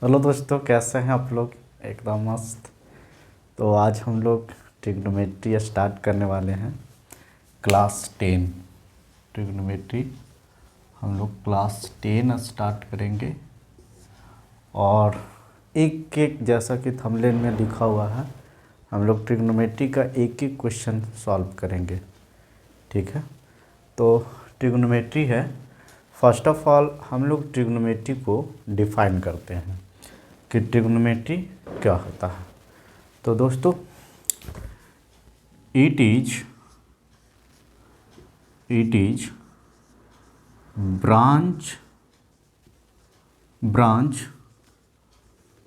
Hello दोस्तों, कैसे हैं आप लोग। एकदम मस्त। तो आज हम लोग ट्रिग्नोमेट्री स्टार्ट करने वाले हैं। क्लास 10 ट्रिग्नोमेट्री हम लोग क्लास 10 स्टार्ट करेंगे। और एक एक जैसा कि थंबनेल में लिखा हुआ है, हम लोग ट्रिग्नोमेट्री का एक एक क्वेश्चन सॉल्व करेंगे। ठीक है। तो ट्रिग्नोमेट्री है, फर्स्ट ऑफ ऑल हम लोग ट्रिग्नोमेट्री को डिफाइन करते हैं कि ट्रिग्नोमेट्री क्या होता है। तो दोस्तों, it is branch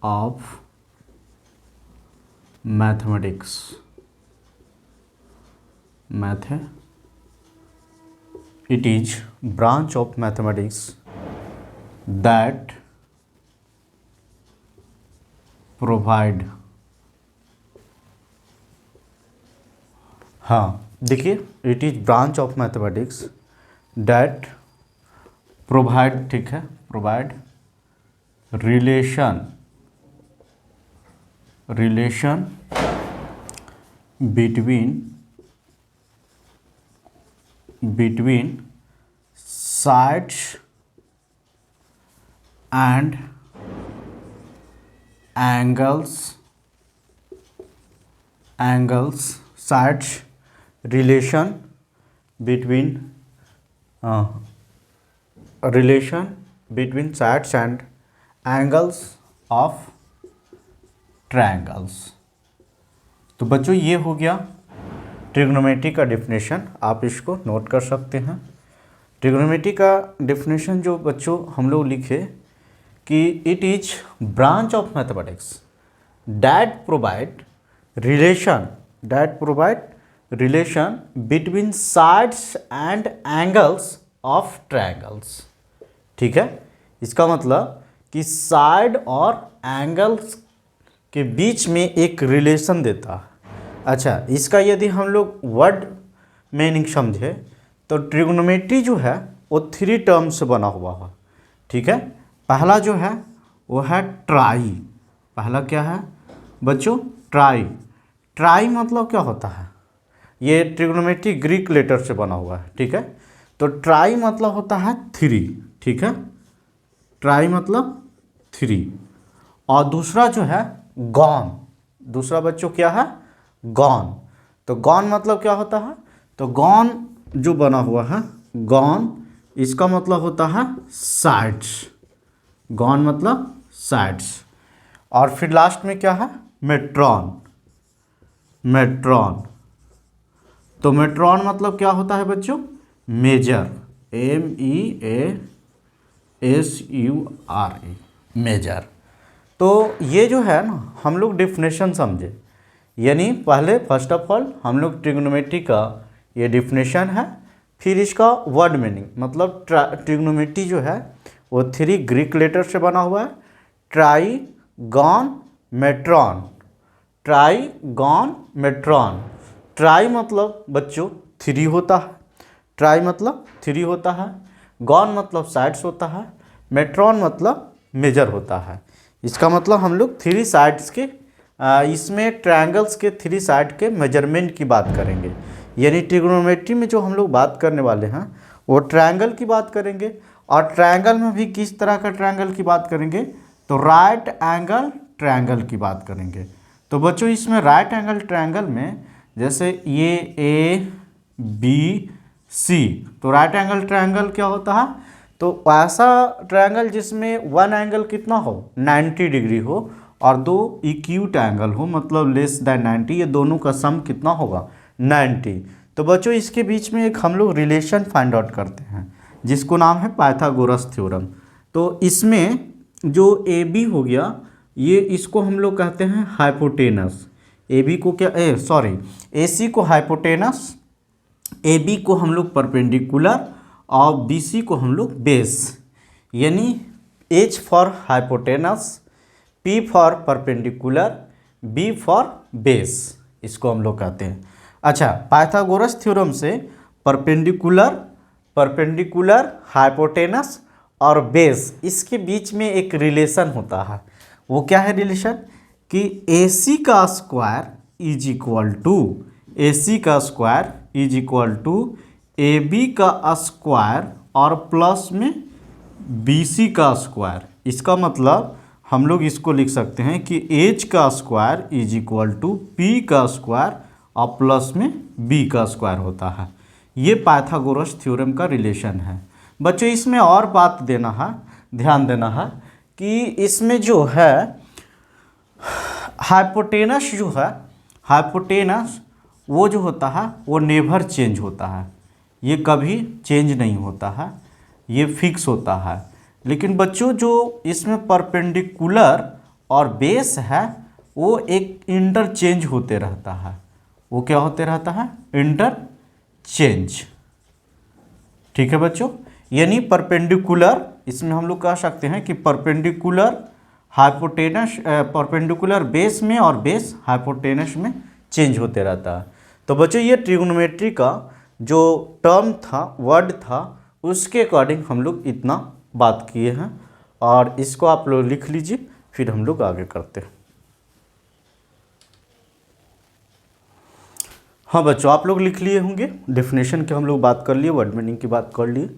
of mathematics it is branch of mathematics that provide, हाँ देखिए, it is branch of mathematics that provide, ठीक है, provide relation between sides and angles sides, relation between sides and angles of triangles। तो बच्चों, ये हो गया trigonometry का डेफिनेशन। आप इसको नोट कर सकते हैं। ट्रिग्नोमेट्री का डेफिनेशन जो बच्चों हम लोग लिखे कि it is branch of mathematics that provide relation between sides and angles of triangles. ठीक है। इसका मतलब कि साइड और एंगल्स के बीच में एक रिलेशन देता है। अच्छा, इसका यदि हम लोग वर्ड मीनिंग समझे तो ट्रिग्नोमेट्री जो है वो 3 टर्म से बना हुआ है। ठीक है। पहला जो है वो है ट्राई। पहला क्या है बच्चों? ट्राई मतलब क्या होता है? ये ट्रिग्नोमेट्री ग्रीक लेटर से बना हुआ है। ठीक है। तो ट्राई मतलब होता है 3। ठीक है। ट्राई मतलब 3। और दूसरा जो है गॉन। दूसरा बच्चों क्या है? गॉन। तो गॉन मतलब क्या होता है? तो गॉन जो बना हुआ है, गॉन, इसका मतलब होता है साइड्स। गॉन मतलब साइड्स। और फिर लास्ट में क्या है? मेट्रॉन। तो मेट्रॉन मतलब क्या होता है बच्चों? मेजर। MEASURE, measure. तो ये जो है ना, हम लोग डिफिनेशन समझे। यानी पहले फर्स्ट ऑफ ऑल हम लोग ट्रिग्नोमेट्री का ये डिफिनेशन है, फिर इसका वर्ड मीनिंग। मतलब ट्रिग्नोमेट्री जो है वो 3 ग्रीक लेटर से बना हुआ है। Try gone मेट्रॉन। ट्राई मतलब बच्चों 3 होता है। ट्राई मतलब 3 होता है। गॉन मतलब साइड्स होता है। मेट्रॉन मतलब मेजर होता है। इसका मतलब हम लोग 3 साइड्स के इसमें ट्रायंगल्स के 3 साइड के मेजरमेंट की बात करेंगे। यानी ट्रिग्नोमेट्री में जो हम लोग बात करने वाले हैं वो ट्रायंगल की बात करेंगे। और ट्रायंगल में भी किस तरह का ट्रायंगल की बात करेंगे? तो राइट एंगल ट्रायंगल की बात करेंगे। तो बच्चों, इसमें राइट एंगल ट्रायंगल में जैसे ये ABC, तो राइट एंगल ट्रायंगल क्या होता है? तो ऐसा ट्रायंगल जिसमें वन एंगल कितना हो? 90 डिग्री हो, और 2 इक्यूट एंगल हो, मतलब लेस देन 90। ये दोनों का सम कितना होगा? 90। तो बच्चों, इसके बीच में एक हम लोग रिलेशन फाइंड आउट करते हैं जिसको नाम है पाइथागोरस थ्योरम। तो इसमें जो AB हो गया, ये इसको हम लोग कहते हैं हाइपोटेनस। AB को क्या AC को हाइपोटेनस, AB को हम लोग परपेंडिकुलर, और BC को हम लोग बेस। यानी H for hypotenuse, P for perpendicular, B for base, इसको हम लोग कहते हैं। अच्छा, पाइथागोरस थ्योरम से परपेंडिकुलर, हाइपोटेनस और बेस, इसके बीच में एक रिलेशन होता है। वो क्या है रिलेशन कि AC का square is equal to AC का square is equal to AB का स्क्वायर और प्लस में BC का स्क्वायर। इसका मतलब हम लोग इसको लिख सकते हैं कि H का square is equal to P का स्क्वायर और प्लस में B का स्क्वायर होता है। ये पाइथागोरस थ्योरम का रिलेशन है। बच्चों इसमें और बात देना है, ध्यान देना है कि इसमें जो है हाइपोटेनस जो है, हाइपोटेनस वो जो होता है वो नेवर चेंज होता है, ये कभी चेंज नहीं होता है, ये फिक्स होता है। लेकिन बच्चों जो इसमें परपेंडिकुलर और बेस है वो एक इंटरचेंज होते रहता है। वो क्या होते रहता है? इंटरचेंज। ठीक है बच्चों, यानी परपेंडिकुलर, इसमें हम लोग कह सकते हैं कि परपेंडिकुलर हाइपोटेनस, परपेंडिकुलर बेस में और बेस हाइपोटेनस में चेंज होते रहता है। तो बच्चों ये ट्रिग्नोमेट्री का जो टर्म था, वर्ड था, उसके अकॉर्डिंग हम लोग इतना बात किए हैं और इसको आप लोग लिख लीजिए, फिर हम लोग आगे करते हैं। हाँ बच्चों, आप लोग लिख लिए होंगे, डेफिनेशन की हम लोग बात कर लिए, वर्ड मीनिंग की बात कर लिए।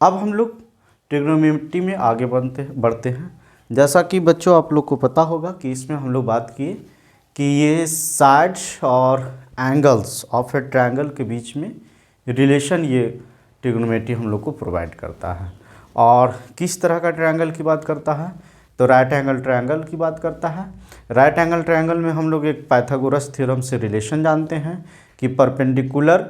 अब हम लोग ट्रिग्नोमेट्री में आगे बढ़ते हैं। जैसा कि बच्चों आप लोग को पता होगा कि इसमें हम लोग बात किए कि ये साइड्स और एंगल्स ऑफ ए ट्रायंगल के बीच में रिलेशन ये ट्रिग्नोमेट्री हम लोग को प्रोवाइड करता है। और किस तरह का ट्रायंगल की बात करता है? तो राइट एंगल ट्रायंगल की बात करता है। राइट एंगल ट्रायंगल में हम लोग एक पाइथागोरस थ्योरम से रिलेशन जानते हैं कि परपेंडिकुलर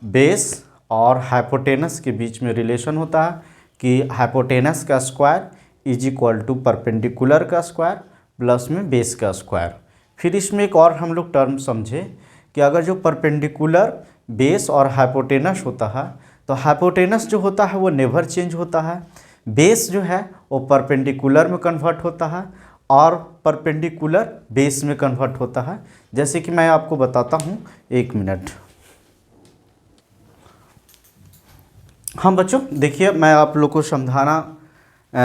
बेस और हाइपोटेनस के बीच में रिलेशन होता है कि हाइपोटेनस का square is equal to perpendicular का स्क्वायर प्लस में बेस का स्क्वायर। फिर इसमें एक और हम लोग टर्म समझे कि अगर जो परपेंडिकुलर बेस और हाइपोटेनस होता है तो हाइपोटेनस जो होता है वो नेवर चेंज होता है, बेस जो है वो परपेंडिकुलर में कन्वर्ट होता है और परपेंडिकुलर बेस में कन्वर्ट होता है। जैसे कि मैं आपको बताता हूँ, एक मिनट। हाँ बच्चों देखिए, मैं आप लोग को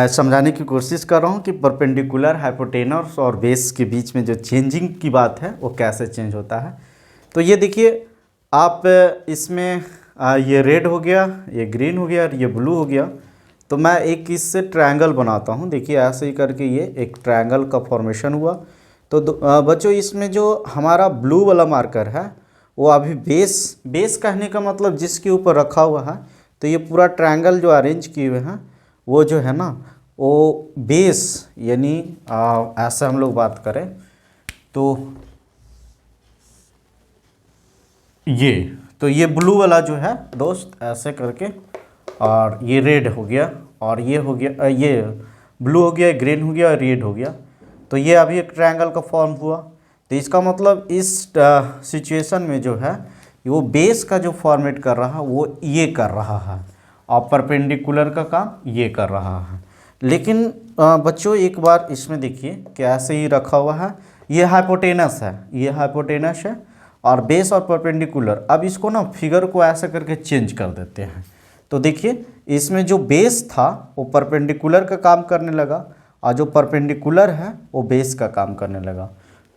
समझाने की कोशिश कर रहा हूँ कि परपेंडिकुलर, हाइपोटेनस और बेस के बीच में जो चेंजिंग की बात है वो कैसे चेंज होता है। तो ये देखिए, आप इसमें ये रेड हो गया, ये ग्रीन हो गया और ये ब्लू हो गया। तो मैं एक इससे ट्रायंगल बनाता हूँ। देखिए ऐसे ही करके ये एक ट्रायंगल का फॉर्मेशन हुआ। तो बच्चों इसमें जो हमारा ब्लू वाला मार्कर है वो अभी बेस कहने का मतलब जिसके ऊपर रखा हुआ है। तो ये पूरा ट्रायंगल जो अरेंज किए हुए हैं वो जो है ना वो बेस, यानी ऐसा हम लोग बात करें तो ये ब्लू वाला जो है दोस्त ऐसे करके, और ये रेड हो गया और ये हो गया, ये ब्लू हो गया, ग्रीन हो गया और रेड हो गया। तो ये अभी एक ट्रायंगल का फॉर्म हुआ। तो इसका मतलब इस सिचुएशन में जो है वो बेस का जो फॉर्मेट कर रहा है वो ये कर रहा है और परपेंडिकुलर का काम ये कर रहा है। लेकिन बच्चों एक बार इसमें देखिए कि ऐसे ही रखा हुआ है, ये हाइपोटेनस है, ये हाइपोटेनस है और बेस और परपेंडिकुलर। अब इसको ना फिगर को ऐसे करके चेंज कर देते हैं। तो देखिए इसमें जो बेस था वो परपेंडिकुलर का काम करने लगा और जो परपेंडिकुलर है वो बेस का काम करने लगा।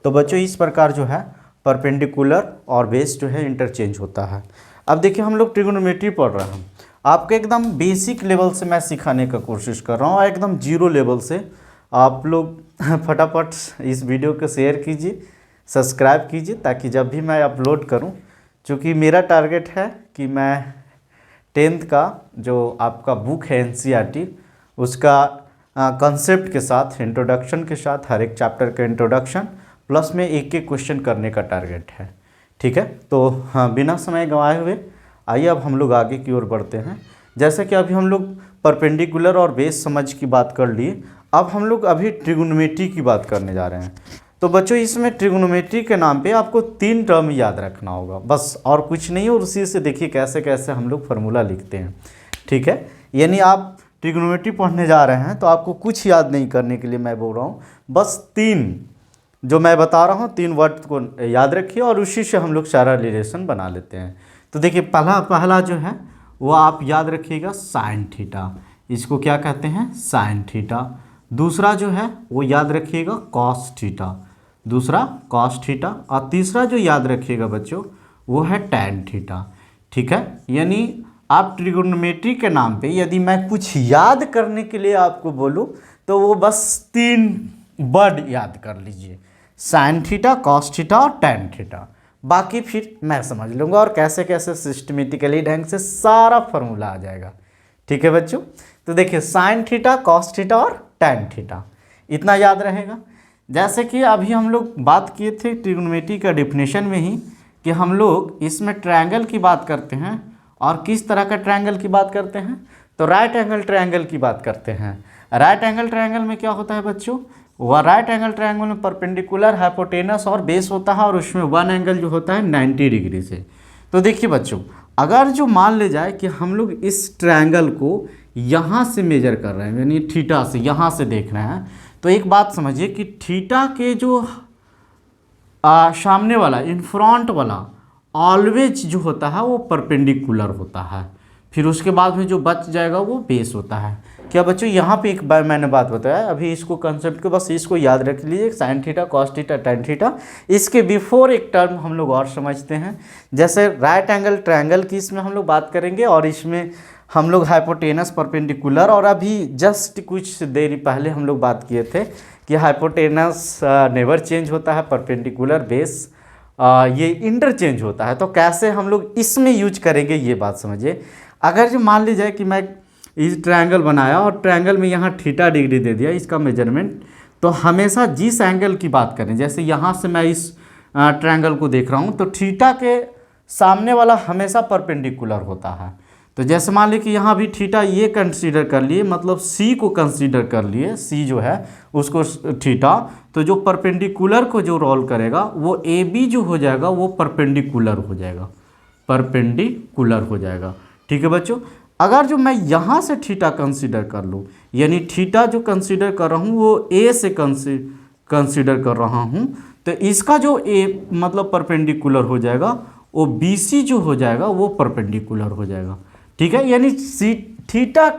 तो बच्चों इस प्रकार जो है परपेंडिकुलर और बेस जो है इंटरचेंज होता है। अब देखिए हम लोग ट्रिग्नोमेट्री पढ़ रहे हैं, आपको एकदम बेसिक लेवल से मैं सिखाने का कोशिश कर रहा हूँ, एकदम जीरो लेवल से। आप लोग फटाफट इस वीडियो को शेयर कीजिए, सब्सक्राइब कीजिए, ताकि जब भी मैं अपलोड करूं, चूँकि मेरा टारगेट है कि मैं 10th का जो आपका बुक है NCERT उसका कंसेप्ट के साथ, इंट्रोडक्शन के साथ, हर एक चैप्टर का इंट्रोडक्शन प्लस में एक एक क्वेश्चन करने का टारगेट है। ठीक है, तो हाँ बिना समय गंवाए हुए आइए अब हम लोग आगे की ओर बढ़ते हैं। जैसे कि अभी हम लोग परपेंडिकुलर और बेस समझ की बात कर लिए, अब हम लोग अभी ट्रिग्नोमेट्री की बात करने जा रहे हैं। तो बच्चों इसमें ट्रिग्नोमेट्री के नाम पे आपको 3 टर्म याद रखना होगा, बस और कुछ नहीं। और उसी से देखिए कैसे कैसे हम लोग फार्मूला लिखते हैं। ठीक है, यानी आप ट्रिग्नोमेट्री पढ़ने जा रहे हैं तो आपको कुछ याद नहीं करने के लिए मैं बोल रहा हूँ, बस 3 जो मैं बता रहा हूँ 3 वर्ड को याद रखिए और उसी से हम लोग सारा रिलेशन बना लेते हैं। तो देखिए पहला जो है वो आप याद रखिएगा साइन थीटा। इसको क्या कहते हैं? Sine theta. दूसरा जो है वो याद रखिएगा कॉस थीटा, दूसरा कॉस थीटा, और तीसरा जो याद रखिएगा बच्चों वो है टैन थीटा। ठीक है, यानी आप ट्रिगोनोमेट्री के नाम पे यदि मैं कुछ याद करने के लिए आपको बोलूँ तो वो बस 3 वर्ड याद कर लीजिए, साइन थीटा, कॉस थीटा और टैन थीटा। बाकी फिर मैं समझ लूँगा और कैसे कैसे सिस्टमेटिकली ढंग से सारा फॉर्मूला आ जाएगा। ठीक है बच्चों, तो देखिए साइन थीटा, कॉस थीटा और टैन थीटा, इतना याद रहेगा। जैसे कि अभी हम लोग बात किए थे ट्रिग्नोमेट्री का डेफिनेशन में ही कि हम लोग इसमें ट्रायंगल की बात करते हैं, और किस तरह का ट्रायंगल की बात करते हैं, तो राइट एंगल ट्रायंगल की बात करते हैं। राइट एंगल ट्रायंगल में क्या होता है बच्चों, वह राइट एंगल ट्रायंगल में परपेंडिकुलर, हाइपोटेनस और बेस होता है, और उसमें वन एंगल जो होता है 90 डिग्री से। तो देखिए बच्चों, अगर जो मान ले जाए कि हम लोग इस ट्रायंगल को यहाँ से मेजर कर रहे हैं, यानी थीटा से यहाँ से देख रहे हैं, तो एक बात समझिए कि थीटा के जो सामने वाला, इन फ्रंट वाला ऑलवेज जो होता है वो परपेंडिकुलर होता है, फिर उसके बाद में जो बच जाएगा वो बेस होता है। क्या बच्चों, यहाँ पे एक बार मैंने बात बताया, अभी इसको कंसेप्ट को बस इसको याद रख लीजिए, sine theta, cos theta, tan theta. इसके बिफोर एक टर्म हम लोग और समझते हैं, जैसे राइट एंगल ट्रायंगल की इसमें हम लोग बात करेंगे, और इसमें हम लोग हाइपोटेनस, परपेंडिकुलर, और अभी जस्ट कुछ देर पहले हम लोग बात किए थे कि हाइपोटेनस नेवर चेंज होता है, परपेंडिकुलर बेस ये इंटरचेंज होता है। तो कैसे हम लोग इसमें यूज करेंगे ये बात समझिए। अगर जो मान लीजिए कि मैं इस ट्रायंगल बनाया और ट्रायंगल में यहाँ थीटा डिग्री दे दिया इसका मेजरमेंट, तो हमेशा जिस एंगल की बात करें, जैसे यहाँ से मैं इस ट्रायंगल को देख रहा हूँ, तो थीटा के सामने वाला हमेशा परपेंडिकुलर होता है। तो जैसे मान लीजिए कि यहाँ भी थीटा ये कंसीडर कर लिए, मतलब सी को कंसीडर कर लिए, सी जो है उसको थीटा, तो जो परपेंडिकुलर को जो रोल करेगा वो ए बी जो हो जाएगा वो परपेंडिकुलर हो जाएगा, परपेंडिकुलर हो जाएगा। ठीक है बच्चों, अगर जो मैं यहाँ से थीटा कंसीडर कर लूँ, यानी थीटा जो कंसीडर कर रहा हूँ वो ए से कंसीडर कर रहा हूँ, तो इसका जो ए मतलब परपेंडिकुलर हो जाएगा, वो बी सी जो हो जाएगा वो परपेंडिकुलर हो जाएगा। ठीक है, यानी थीटा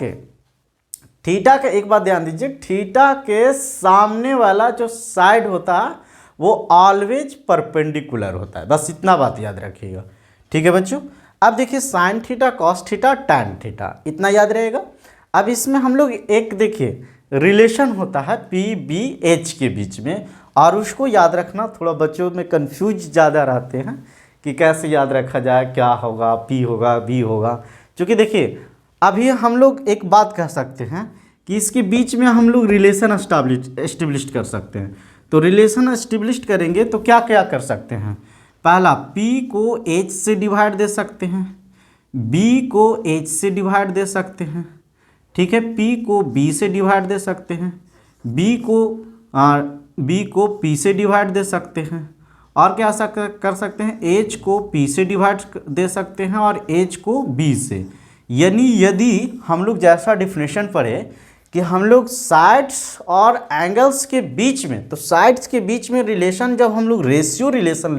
के एक बात ध्यान दीजिए, थीटा के सामने वाला जो साइड होता है वो ऑलवेज परपेंडिकुलर होता है, बस इतना बात याद रखिएगा। ठीक है बच्चों, अब देखिए sine theta, cos theta, tan theta, इतना याद रहेगा। अब इसमें हम लोग एक देखिए रिलेशन होता है पी बी एच के बीच में, और उसको याद रखना, थोड़ा बच्चों में कंफ्यूज ज़्यादा रहते हैं कि कैसे याद रखा जाए, क्या होगा, पी होगा, बी होगा। क्योंकि देखिए अभी हम लोग एक बात कह सकते हैं कि इसके बीच में हम लोग रिलेशन एस्टेब्लिश कर सकते हैं। तो रिलेशन एस्टेब्लिश करेंगे तो क्या क्या कर सकते हैं, पहला P को H से डिवाइड दे सकते हैं, B को H से डिवाइड दे सकते हैं, ठीक है, P को B से डिवाइड दे सकते हैं, B को P से डिवाइड दे सकते हैं, और क्या कर सकते हैं, H को P से डिवाइड दे सकते हैं और H को B से। यानी यदि हम लोग जैसा डिफिनेशन पढ़े कि हम लोग साइड्स और एंगल्स के बीच में, तो साइड्स के बीच में रिलेशन जब हम लोग रेशियो रिलेशन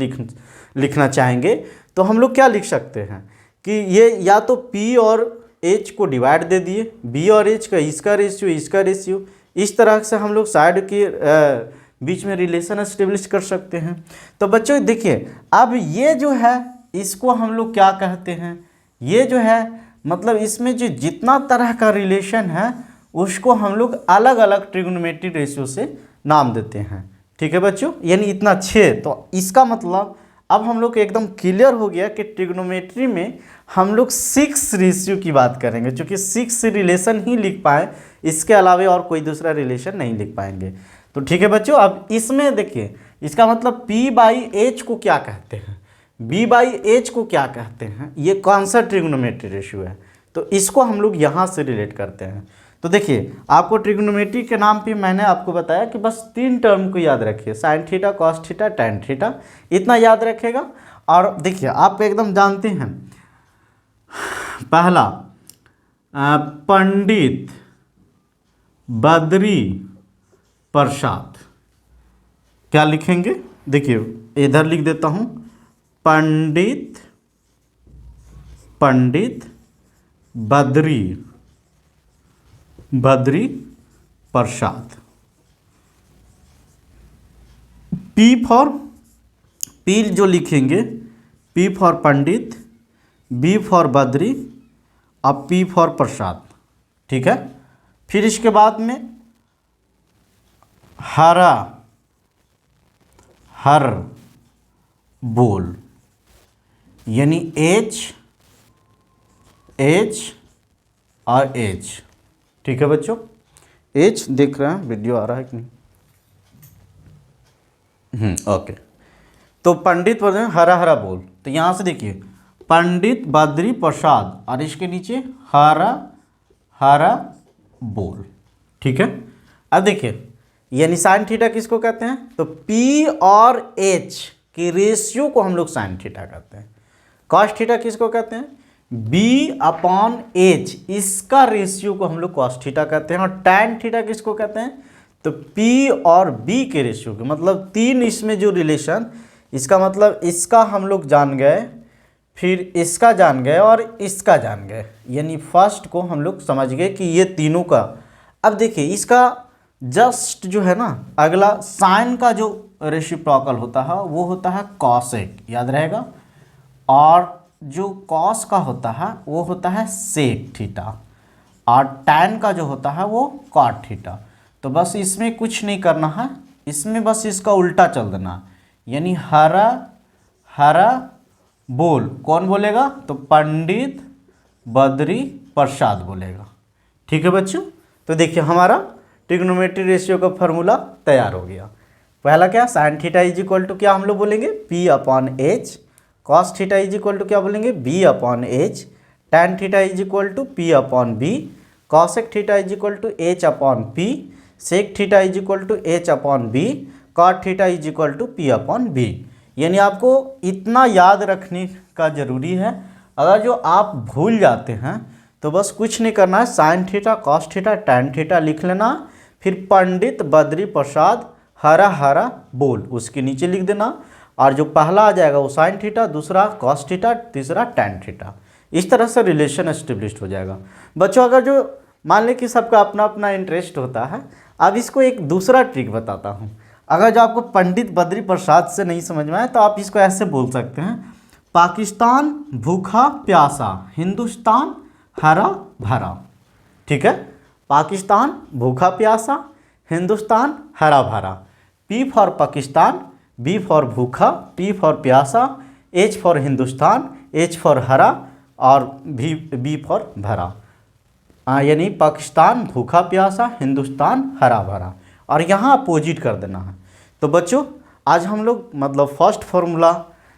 लिखना चाहेंगे तो हम लोग क्या लिख सकते हैं कि ये या तो P और H को डिवाइड दे दिए, B और H का इसका रेशियो, इस तरह से हम लोग साइड के बीच में रिलेशन एस्टेब्लिश कर सकते हैं। तो बच्चों देखिए, अब ये जो है इसको हम लोग क्या कहते हैं, ये जो है मतलब इसमें जो जितना तरह का रिलेशन है उसको हम लोग अलग अलग ट्रिग्नोमेट्री रेशियो से नाम देते हैं। ठीक है बच्चों, यानी इतना 6। तो इसका मतलब अब हम लोग एकदम क्लियर हो गया कि ट्रिग्नोमेट्री में हम लोग 6 रेशियो की बात करेंगे, क्योंकि 6 रिलेशन ही लिख पाए, इसके अलावा और कोई दूसरा रिलेशन नहीं लिख पाएंगे। तो ठीक है बच्चों, अब इसमें देखिए इसका मतलब P/H को क्या कहते हैं, B/H को क्या कहते हैं, ये कौन सा ट्रिग्नोमेट्री रेशियो है, तो इसको हम लोग यहाँ से रिलेट करते हैं। तो देखिए आपको ट्रिग्नोमेट्री के नाम पे मैंने आपको बताया कि बस 3 टर्म को याद रखिए, sine theta, cos theta, tan theta, इतना याद रखेगा। और देखिए आप एकदम जानते हैं, पहला पंडित बद्री प्रसाद, क्या लिखेंगे, देखिए इधर लिख देता हूँ, Pandit Badri Prasad. P for, P जो लिखेंगे, P for Pandit, B for Badri और पी फॉर प्रसाद। ठीक है। फिर इसके बाद में हरा, हर बोल, यानी एच, एच और एच। ठीक है बच्चों, एच देख रहे हैं, वीडियो आ रहा है कि नहीं? ओके। तो पंडित बोल रहे हैं हरा हरा बोल, तो यहाँ से देखिए पंडित बद्री प्रसाद और इसके नीचे हरा हरा बोल। ठीक है। अब देखिए यानी साइन थीटा किसको कहते हैं? तो P और H की रेशियो को हम लोग साइन थीटा कहते हैं। कॉस थीटा किसको कहते हैं? B/H, इसका रेशियो को हम लोग कॉस थीटा कहते हैं। और टैन थीटा किसको कहते हैं? तो P और B के रेशियो के, मतलब तीन इसमें जो रिलेशन, इसका मतलब इसका हम लोग जान गए, फिर इसका जान गए और इसका जान गए, यानी फर्स्ट को हम लोग समझ गए कि ये तीनों का। अब देखिए इसका जस्ट जो है ना, अगला साइन का जो रेसिप्रोकल होता है वो होता है कॉसेक, याद रहेगा। और जो कॉस का होता है वो होता है सेक थीटा, और टैन का जो होता है वो कॉट थीटा। तो बस इसमें कुछ नहीं करना है, इसमें बस इसका उल्टा चल देना, यानी हरा हरा बोल कौन बोलेगा? तो पंडित बद्री प्रसाद बोलेगा। ठीक है बच्चों। तो देखिए हमारा ट्रिग्नोमेट्री रेशियो का फॉर्मूला तैयार हो गया। पहला क्या, sine theta is equal to क्या हम लोग बोलेंगे? P/H। Cos theta is equal to क्या बोलेंगे? B/H। Tan theta is equal to P/B। Cosec theta is equal to H/P। Sec theta is equal to H/B। Cot theta is equal to P/B। यानी आपको इतना याद रखने का ज़रूरी है। अगर जो आप भूल जाते हैं तो बस कुछ नहीं करना है, sine theta, cos theta, tan theta लिख लेना, फिर पंडित बद्री प्रसाद हरा हरा बोल उसके नीचे लिख देना, और जो पहला आ जाएगा वो साइन थीटा, दूसरा कॉस थीटा, तीसरा टैन थीटा। इस तरह से रिलेशन एस्टेब्लिश हो जाएगा। बच्चों अगर जो मान लें कि सबका अपना अपना इंटरेस्ट होता है, अब इसको एक दूसरा ट्रिक बताता हूँ। अगर जो आपको पंडित बद्री प्रसाद से नहीं समझ में आए तो आप इसको ऐसे बोल सकते हैं, पाकिस्तान भूखा प्यासा, हिंदुस्तान हरा भरा। ठीक है। पाकिस्तान भूखा प्यासा, हिंदुस्तान हरा भरा। P for Pakistan, B for भूखा, P फॉर प्यासा, H for Hindustan, H for हरा और B फॉर भरा। यानी पाकिस्तान भूखा प्यासा, हिंदुस्तान हरा भरा, और यहाँ अपोजिट कर देना है। तो बच्चों आज हम लोग मतलब फर्स्ट फार्मूला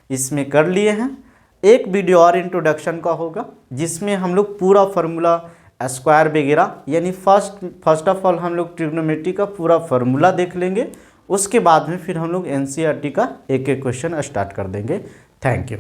इसमें कर लिए हैं। एक वीडियो और इंट्रोडक्शन का होगा जिसमें हम लोग पूरा फार्मूला, स्क्वायर वगैरह, यानी फर्स्ट ऑफ ऑल हम लोग ट्रिग्नोमेट्री का पूरा फार्मूला देख लेंगे। उसके बाद में फिर हम लोग NCERT का एक एक क्वेश्चन स्टार्ट कर देंगे। Thank you.